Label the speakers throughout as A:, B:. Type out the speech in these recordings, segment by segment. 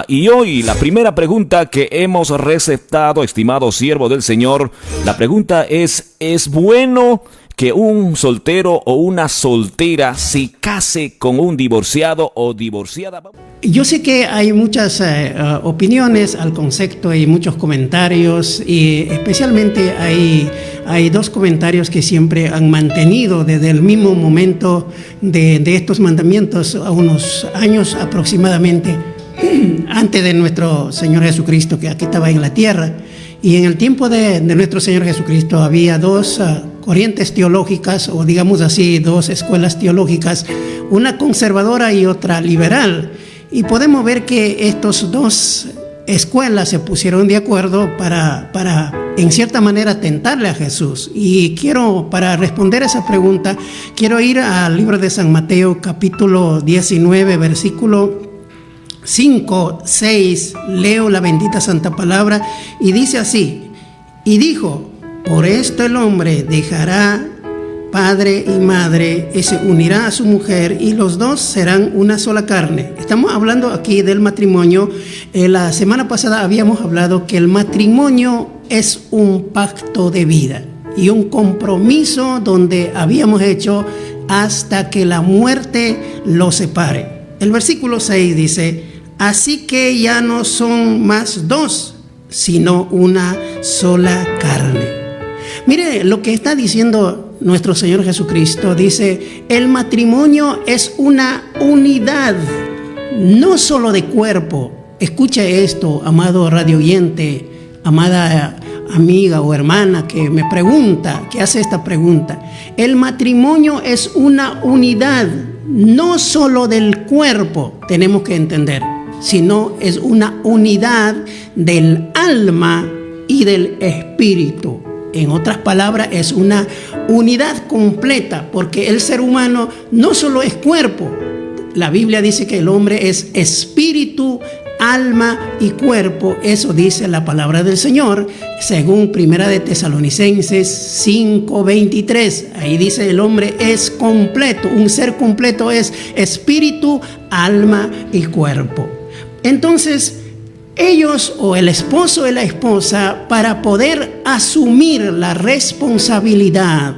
A: Y hoy la primera pregunta que hemos receptado, estimado siervo del Señor, la pregunta ¿es bueno que un soltero o una soltera se case con un divorciado o divorciada?
B: Yo sé que hay muchas opiniones al concepto y muchos comentarios, y especialmente hay dos comentarios que siempre han mantenido desde el mismo momento de estos mandamientos, a unos años aproximadamente, antes de nuestro Señor Jesucristo, que aquí estaba en la tierra. Y en el tiempo de nuestro Señor Jesucristo había dos corrientes teológicas, o digamos así, dos escuelas teológicas, una conservadora y otra liberal. Y podemos ver que estas dos escuelas se pusieron de acuerdo para en cierta manera tentarle a Jesús. Y para responder a esa pregunta, quiero ir al libro de San Mateo, capítulo 19, versículo 5, 6, leo la bendita santa palabra, y dice así: y dijo, por esto el hombre dejará padre y madre y se unirá a su mujer, y los dos serán una sola carne. Estamos hablando aquí del matrimonio. La semana pasada habíamos hablado que el matrimonio es un pacto de vida y un compromiso donde habíamos hecho hasta que la muerte los separe. El versículo 6 dice: así que ya no son más dos, sino una sola carne. Mire lo que está diciendo nuestro Señor Jesucristo. Dice, el matrimonio es una unidad, no solo de cuerpo. Escuche esto, amado radio oyente, amada amiga o hermana que me pregunta, que hace esta pregunta. El matrimonio es una unidad, no solo del cuerpo, tenemos que entender, sino es una unidad del alma y del espíritu. En otras palabras, es una unidad completa, porque el ser humano no solo es cuerpo. La Biblia dice que el hombre es espíritu, alma y cuerpo. Eso dice la palabra del Señor, según Primera de Tesalonicenses 5:23. Ahí dice el hombre es completo, un ser completo es espíritu, alma y cuerpo. Entonces, ellos o el esposo y la esposa, para poder asumir la responsabilidad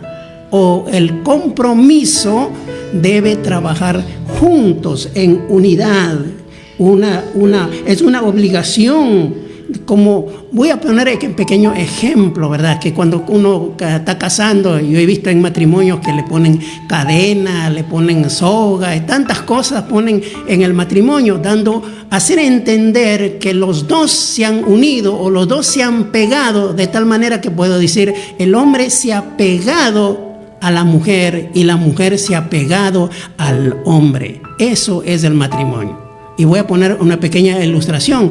B: o el compromiso, debe trabajar juntos en unidad. Es una obligación. Como voy a poner un pequeño ejemplo, ¿verdad? Que cuando uno está casando, yo he visto en matrimonios que le ponen cadena, le ponen soga y tantas cosas ponen en el matrimonio, hacer entender que los dos se han unido o los dos se han pegado, de tal manera que puedo decir, el hombre se ha pegado a la mujer y la mujer se ha pegado al hombre. Eso es el matrimonio. Y voy a poner una pequeña ilustración.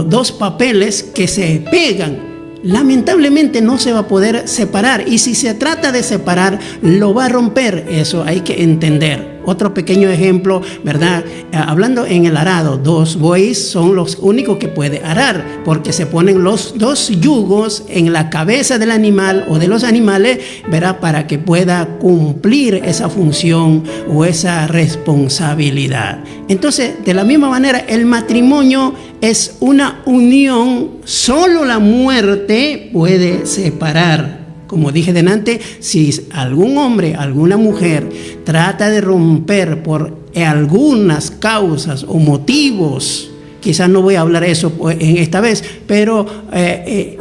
B: Dos papeles que se pegan, lamentablemente no se va a poder separar. Y si se trata de separar, lo va a romper. Eso hay que entender. Otro pequeño ejemplo, ¿verdad? Hablando en el arado, dos bueyes son los únicos que puede arar, porque se ponen los dos yugos en la cabeza del animal o de los animales, ¿verdad? Para que pueda cumplir esa función o esa responsabilidad. Entonces, de la misma manera, el matrimonio es una unión. Solo la muerte puede separar. Como dije delante, si algún hombre, alguna mujer trata de romper por algunas causas o motivos, quizás no voy a hablar eso en esta vez, pero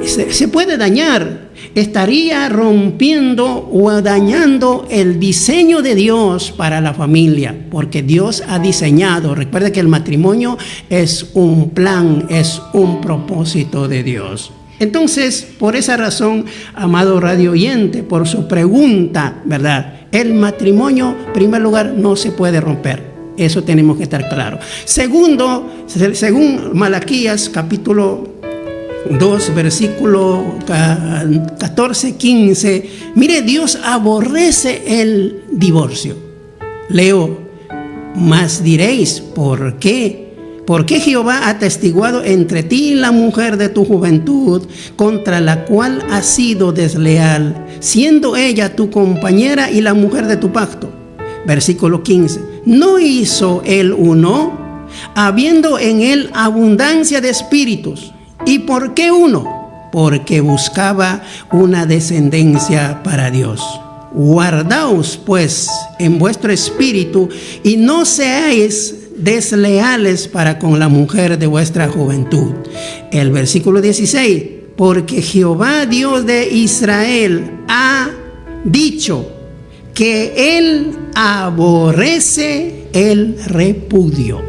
B: se puede dañar, estaría rompiendo o dañando el diseño de Dios para la familia, porque Dios ha diseñado. Recuerda que el matrimonio es un plan, es un propósito de Dios. Entonces, por esa razón, amado radio oyente, por su pregunta, ¿verdad? El matrimonio, en primer lugar, no se puede romper. Eso tenemos que estar claros. Segundo, según Malaquías, capítulo 2, versículo 14, 15, mire, Dios aborrece el divorcio. Leo, mas diréis, ¿por qué? Porque Jehová ha atestiguado entre ti y la mujer de tu juventud, contra la cual has sido desleal, siendo ella tu compañera y la mujer de tu pacto. Versículo 15. ¿No hizo él uno? habiendo en él abundancia de espíritus. ¿Y por qué uno? Porque buscaba una descendencia para Dios. Guardaos pues en vuestro espíritu y no seáis desleales para con la mujer de vuestra juventud. El versículo 16, porque Jehová Dios de Israel ha dicho que él aborrece el repudio.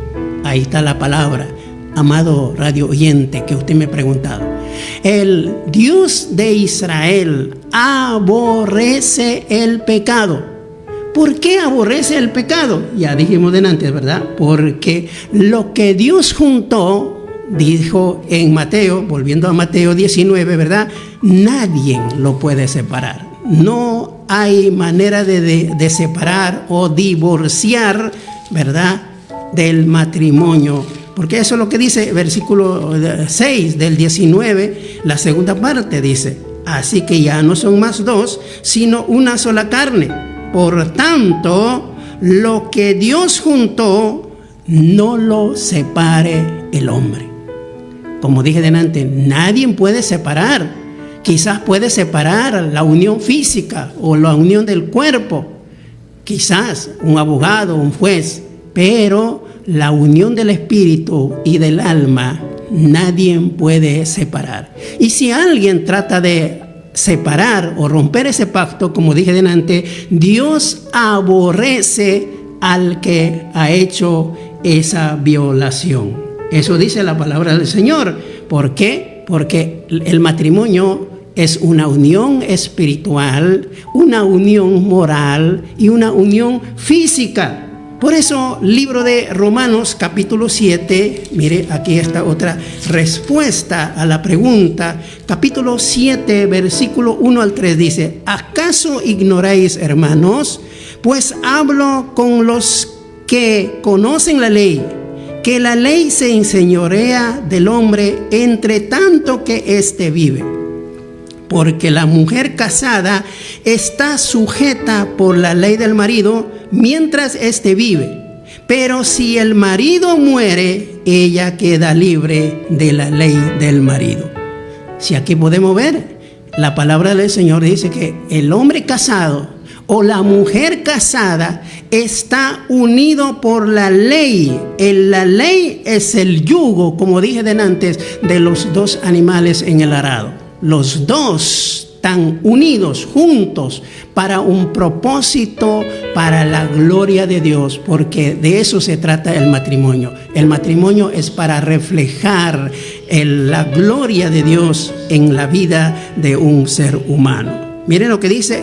B: Ahí está la palabra, amado radio oyente, que usted me ha preguntado. El Dios de Israel aborrece el pecado. ¿Por qué aborrece el pecado? Ya dijimos delante, ¿verdad? Porque lo que Dios juntó, dijo en Mateo, volviendo a Mateo 19, ¿verdad? Nadie lo puede separar. No hay manera de separar o divorciar, ¿verdad?, del matrimonio. Porque eso es lo que dice versículo 6 del 19, la segunda parte dice: así que ya no son más dos, sino una sola carne. Por tanto, lo que Dios juntó, no lo separe el hombre. Como dije delante, nadie puede separar. Quizás puede separar la unión física o la unión del cuerpo. Quizás un abogado, un juez. Pero la unión del espíritu y del alma, nadie puede separar. Y si alguien trata de separar o romper ese pacto, como dije delante, Dios aborrece al que ha hecho esa violación. Eso dice la palabra del Señor. ¿Por qué? Porque el matrimonio es una unión espiritual, una unión moral y una unión física. Por eso, libro de Romanos capítulo 7, mire, aquí está otra respuesta a la pregunta. Capítulo 7, versículo 1 al 3 dice: ¿acaso ignoráis, hermanos? Pues hablo con los que conocen la ley, que la ley se enseñorea del hombre entre tanto que éste vive. Porque la mujer casada está sujeta por la ley del marido mientras éste vive. Pero si el marido muere, ella queda libre de la ley del marido. Si aquí podemos ver, la palabra del Señor dice que el hombre casado o la mujer casada está unido por la ley. La ley es el yugo, como dije antes, de los dos animales en el arado. Los dos están unidos, juntos, para un propósito, para la gloria de Dios, porque de eso se trata el matrimonio. El matrimonio es para reflejar la gloria de Dios en la vida de un ser humano. Miren lo que dice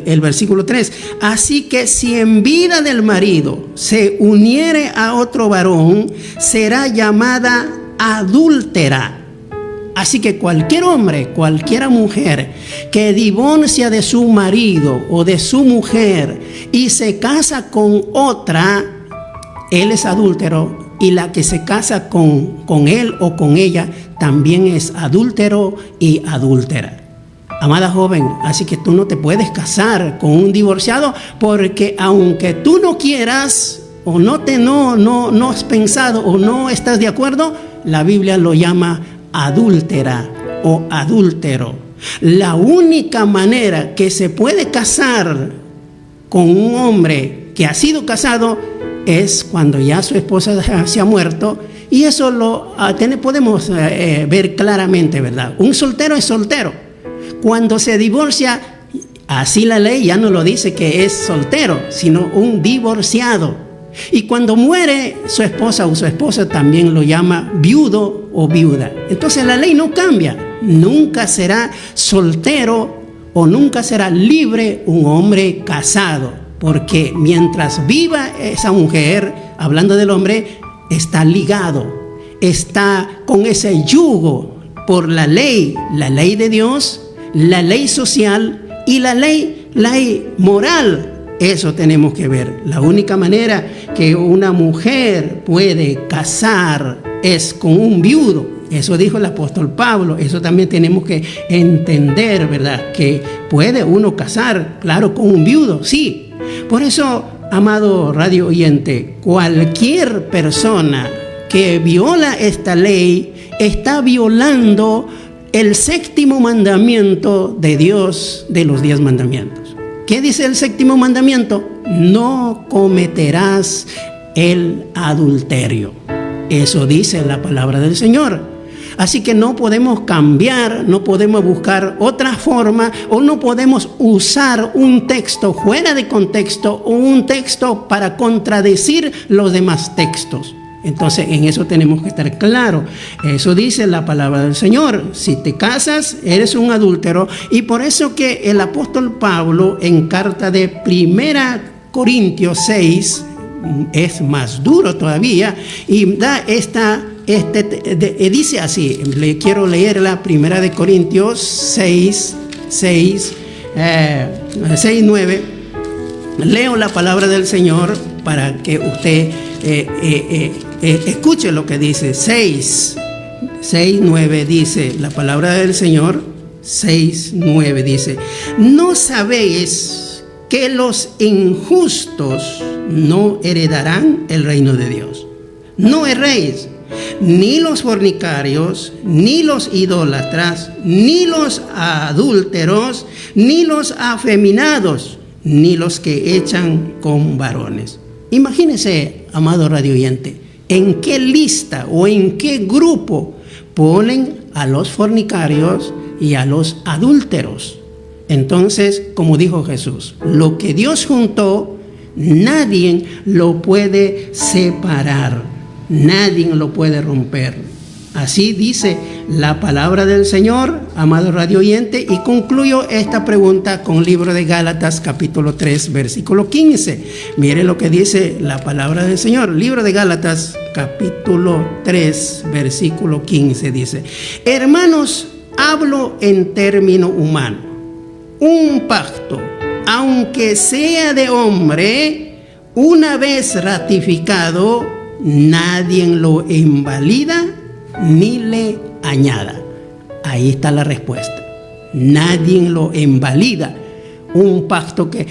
B: el versículo 3. Así que si en vida del marido se uniere a otro varón, será llamada adúltera. Así que cualquier hombre, cualquier mujer que divorcia de su marido o de su mujer y se casa con otra, él es adúltero, y la que se casa con él o con ella también es adúltero y adúltera. Amada joven, así que tú no te puedes casar con un divorciado, porque aunque tú no quieras o no has pensado o no estás de acuerdo, la Biblia lo llama adúltera o adúltero. La única manera que se puede casar con un hombre que ha sido casado es cuando ya su esposa se ha muerto, y eso lo podemos ver claramente, ¿verdad? Un soltero es soltero. Cuando se divorcia, así la ley ya no lo dice que es soltero, sino un divorciado. Y cuando muere su esposa o su esposo, también lo llama viudo o viuda. Entonces la ley no cambia. Nunca será soltero o nunca será libre un hombre casado, porque mientras viva esa mujer, hablando del hombre, está ligado, está con ese yugo por la ley de Dios, la ley social y la ley moral. Eso tenemos que ver. La única manera que una mujer puede casar es con un viudo. Eso dijo el apóstol Pablo. Eso también tenemos que entender, ¿verdad? Que puede uno casar, claro, con un viudo, sí. Por eso amado radio oyente, cualquier persona que viola esta ley está violando el séptimo mandamiento de Dios de los 10 mandamientos. ¿Qué dice el séptimo mandamiento? No cometerás el adulterio. Eso dice la palabra del Señor. Así que no podemos cambiar, no podemos buscar otra forma, o no podemos usar un texto fuera de contexto o un texto para contradecir los demás textos. Entonces en eso tenemos que estar claros. Eso dice la palabra del Señor. Si te casas, eres un adúltero. Y por eso que el apóstol Pablo en carta de 1 Corintios 6 es más duro todavía y da dice así, le quiero leer la 1 de Corintios 6, 9. Leo la palabra del Señor para que usted escuche lo que dice. 6, 9 dice la palabra del Señor. 6, 9 dice: ¿no sabéis que los injustos no heredarán el reino de Dios? No erréis, ni los fornicarios, ni los idólatras, ni los adúlteros, ni los afeminados, ni los que echan con varones. Imagínese, amado radio oyente, en qué lista o en qué grupo ponen a los fornicarios y a los adúlteros. Entonces, como dijo Jesús, lo que Dios juntó, nadie lo puede separar, nadie lo puede romper. Así dice la palabra del Señor, amado radio oyente, y concluyo esta pregunta con el libro de Gálatas, capítulo 3, versículo 15. Mire lo que dice la palabra del Señor. Libro de Gálatas, capítulo 3, versículo 15, dice: hermanos, hablo en término humano. Un pacto, aunque sea de hombre, una vez ratificado, nadie lo invalida ni le añada. Ahí está la respuesta. Nadie lo invalida. Un pacto que,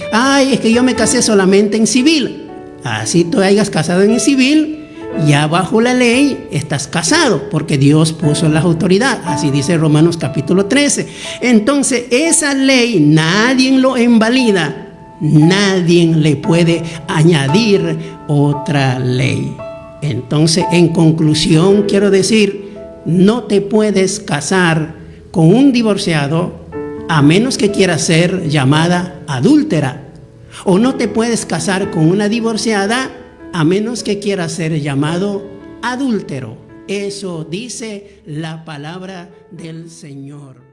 B: es que yo me casé solamente en civil. Así tú hayas casado en civil, ya bajo la ley estás casado, porque Dios puso la autoridad. Así dice Romanos capítulo 13. Entonces esa ley nadie lo invalida, nadie le puede añadir otra ley. Entonces, en conclusión, quiero decir, no te puedes casar con un divorciado a menos que quieras ser llamada adúltera, o no te puedes casar con una divorciada a menos que quieras ser llamado adúltero. Eso dice la palabra del Señor.